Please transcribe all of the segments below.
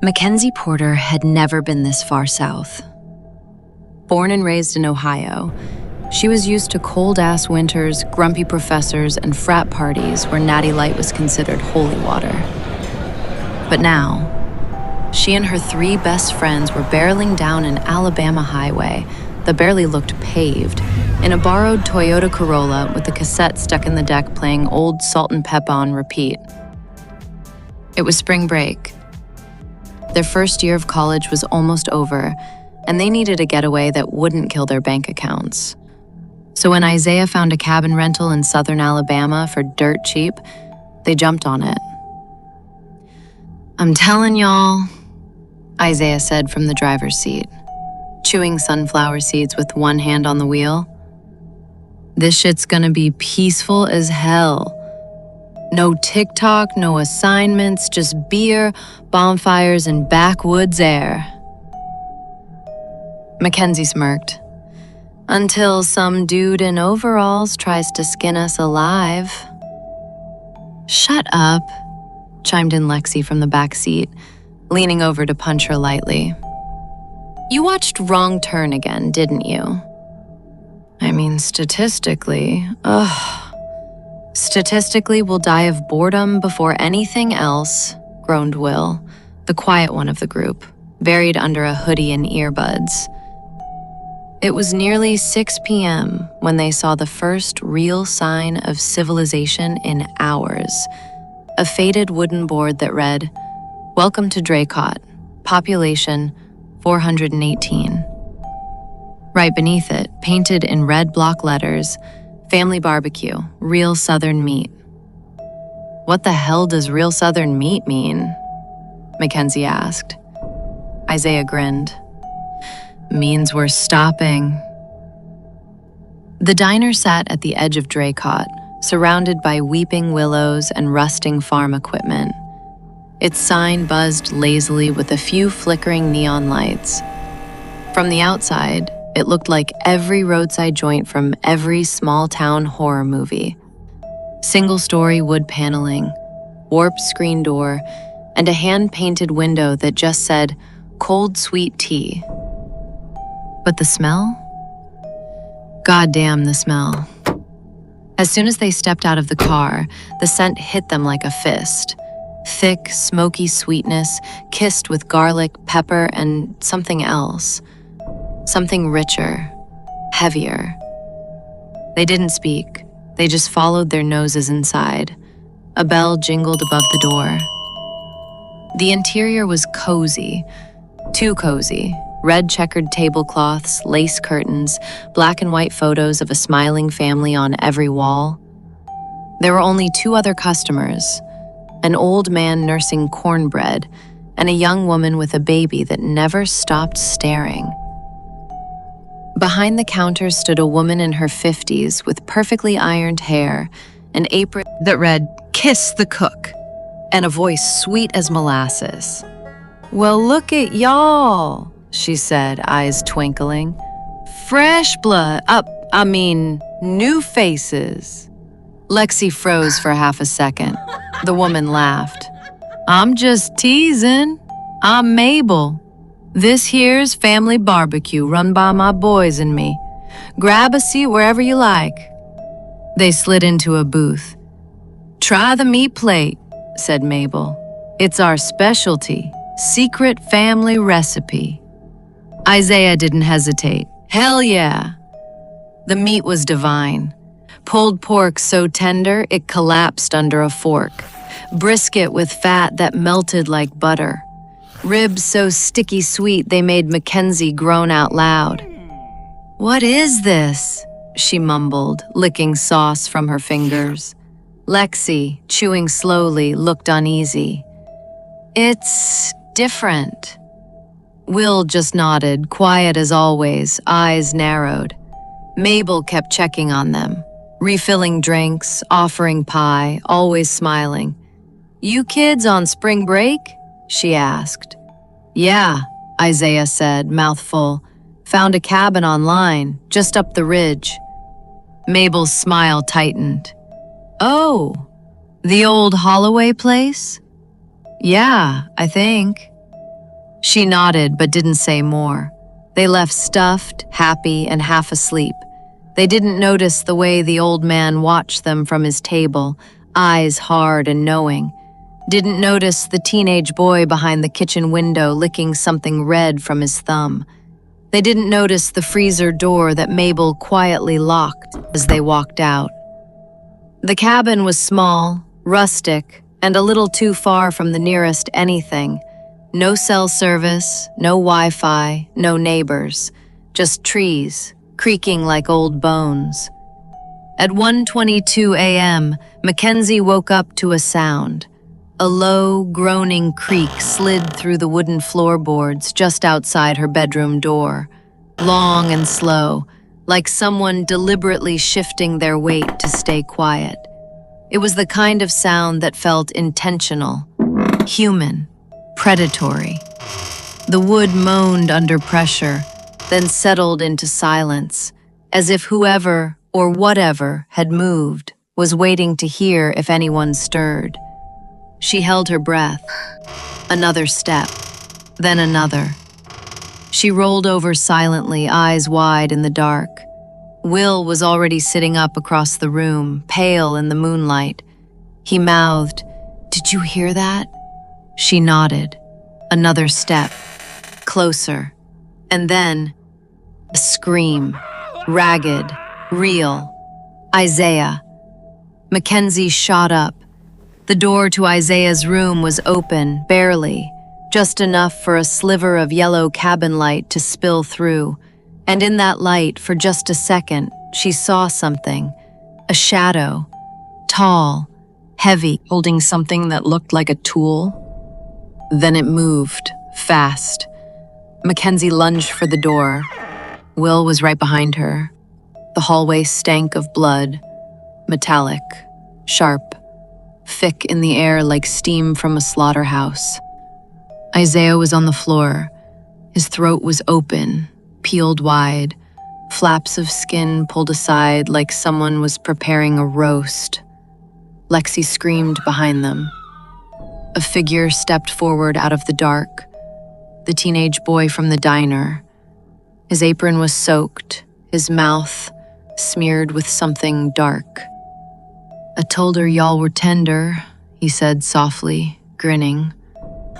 Mackenzie Porter had never been this far south. Born and raised in Ohio, she was used to cold-ass winters, grumpy professors, and frat parties where Natty Light was considered holy water. But now, she and her 3 best friends were barreling down an Alabama highway that barely looked paved in a borrowed Toyota Corolla with a cassette stuck in the deck playing Old Salt and Pepper on repeat. It was spring break. Their first year of college was almost over, and they needed a getaway that wouldn't kill their bank accounts. So when Isaiah found a cabin rental in southern Alabama for dirt cheap, they jumped on it. "I'm telling y'all," Isaiah said from the driver's seat, chewing sunflower seeds with one hand on the wheel. "This shit's gonna be peaceful as hell. No TikTok, no assignments, just beer, bonfires, and backwoods air." Mackenzie smirked. "Until some dude in overalls tries to skin us alive." "Shut up," chimed in Lexi from the back seat, leaning over to punch her lightly. "You watched Wrong Turn again, didn't you?" "I mean, statistically, Statistically, we'll die of boredom before anything else," groaned Will, the quiet one of the group, buried under a hoodie and earbuds. It was nearly 6 p.m. when they saw the first real sign of civilization in hours, a faded wooden board that read, "Welcome to Draycott, population 418. Right beneath it, painted in red block letters, "Family barbecue, real Southern meat." "What the hell does real Southern meat mean?" Mackenzie asked. Isaiah grinned. "Means we're stopping." The diner sat at the edge of Draycott, surrounded by weeping willows and rusting farm equipment. Its sign buzzed lazily with a few flickering neon lights. From the outside, it looked like every roadside joint from every small-town horror movie. Single-story wood paneling, warped screen door, and a hand-painted window that just said, "Cold sweet tea." But the smell? Goddamn the smell. As soon as they stepped out of the car, the scent hit them like a fist. Thick, smoky sweetness, kissed with garlic, pepper, and something else. Something richer, heavier. They didn't speak. They just followed their noses inside. A bell jingled above the door. The interior was cozy. Too cozy. Red checkered tablecloths, lace curtains, black and white photos of a smiling family on every wall. There were only 2 other customers, an old man nursing cornbread and a young woman with a baby that never stopped staring. Behind the counter stood a woman in her 50s with perfectly ironed hair, an apron that read, "Kiss the cook," and a voice sweet as molasses. "Well, look at y'all," she said, eyes twinkling. "Fresh blood, new faces." Lexi froze for half a second. The woman laughed. "I'm just teasing. I'm Mabel. This here's family barbecue run by my boys and me. Grab a seat wherever you like." They slid into a booth. "Try the meat plate," said Mabel. "It's our specialty, secret family recipe." Isaiah didn't hesitate. "Hell yeah." The meat was divine. Pulled pork so tender it collapsed under a fork. Brisket with fat that melted like butter. Ribs so sticky sweet they made Mackenzie groan out loud. "What is this?" she mumbled, licking sauce from her fingers. Lexi, chewing slowly, looked uneasy. "It's different." Will just nodded, quiet as always, eyes narrowed. Mabel kept checking on them, refilling drinks, offering pie, always smiling. "You kids on spring break?" she asked. "Yeah," Isaiah said, mouth full. "Found a cabin online, just up the ridge." Mabel's smile tightened. Oh, the old Holloway place? Yeah, I think. She nodded but didn't say more. They left stuffed, happy, and half asleep. They didn't notice the way the old man watched them from his table, eyes hard and knowing. Didn't notice the teenage boy behind the kitchen window licking something red from his thumb. They didn't notice the freezer door that Mabel quietly locked as they walked out. The cabin was small, rustic, and a little too far from the nearest anything. No cell service, no Wi-Fi, no neighbors, just trees, creaking like old bones. At 1:22 a.m., Mackenzie woke up to a sound. A low, groaning creak slid through the wooden floorboards just outside her bedroom door, long and slow, like someone deliberately shifting their weight to stay quiet. It was the kind of sound that felt intentional, human, predatory. The wood moaned under pressure, then settled into silence, as if whoever or whatever had moved was waiting to hear if anyone stirred. She held her breath. Another step, then another. She rolled over silently, eyes wide in the dark. Will was already sitting up across the room, pale in the moonlight. He mouthed, "Did you hear that?" She nodded. Another step, closer, and then a scream, ragged, real. Isaiah. Mackenzie shot up. The door to Isaiah's room was open, barely, just enough for a sliver of yellow cabin light to spill through. And in that light, for just a second, she saw something. A shadow. Tall, heavy, holding something that looked like a tool. Then it moved, fast. Mackenzie lunged for the door. Will was right behind her. The hallway stank of blood. Metallic, sharp, thick in the air like steam from a slaughterhouse. Isaiah was on the floor. His throat was open, peeled wide, flaps of skin pulled aside like someone was preparing a roast. Lexi screamed behind them. A figure stepped forward out of the dark, the teenage boy from the diner. His apron was soaked, his mouth smeared with something dark. "I told her y'all were tender," he said softly, grinning.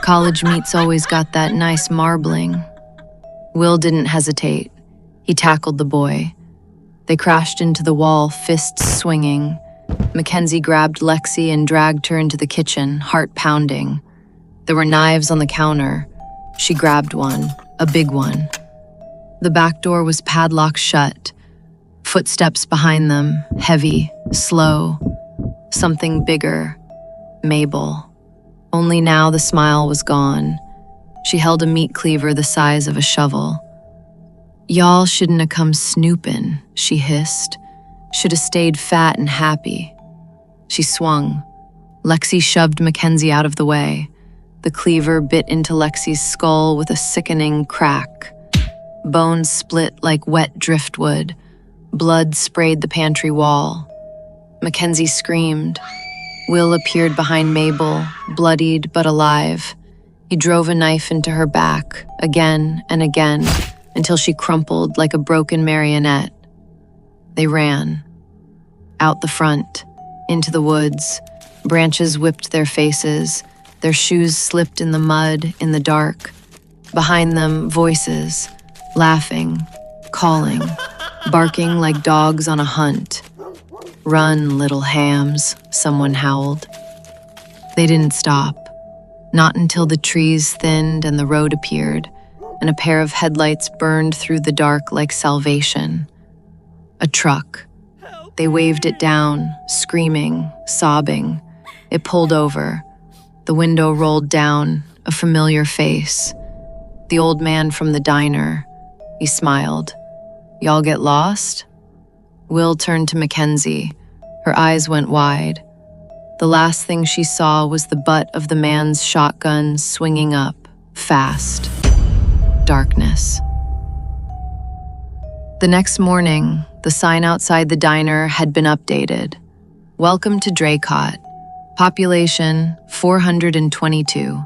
"College meat's always got that nice marbling." Will didn't hesitate. He tackled the boy. They crashed into the wall, fists swinging. Mackenzie grabbed Lexi and dragged her into the kitchen, heart pounding. There were knives on the counter. She grabbed one, a big one. The back door was padlocked shut. Footsteps behind them, heavy, slow. Something bigger. Mabel. Only now the smile was gone. She held a meat cleaver the size of a shovel. "Y'all shouldn't have come snooping," she hissed. "Should have stayed fat and happy." She swung. Lexi shoved Mackenzie out of the way. The cleaver bit into Lexi's skull with a sickening crack. Bones split like wet driftwood. Blood sprayed the pantry wall. Mackenzie screamed. Will appeared behind Mabel, bloodied but alive. He drove a knife into her back, again and again, until she crumpled like a broken marionette. They ran. Out the front, into the woods. Branches whipped their faces. Their shoes slipped in the mud, in the dark. Behind them, voices, laughing, calling, barking like dogs on a hunt. "Run, little hams," someone howled. They didn't stop. Not until the trees thinned and the road appeared, and a pair of headlights burned through the dark like salvation. A truck. They waved it down, screaming, sobbing. It pulled over. The window rolled down, a familiar face. The old man from the diner. He smiled. "Y'all get lost?" Will turned to Mackenzie. Her eyes went wide. The last thing she saw was the butt of the man's shotgun swinging up, fast. Darkness. The next morning, the sign outside the diner had been updated. Welcome to Draycott. Population 422.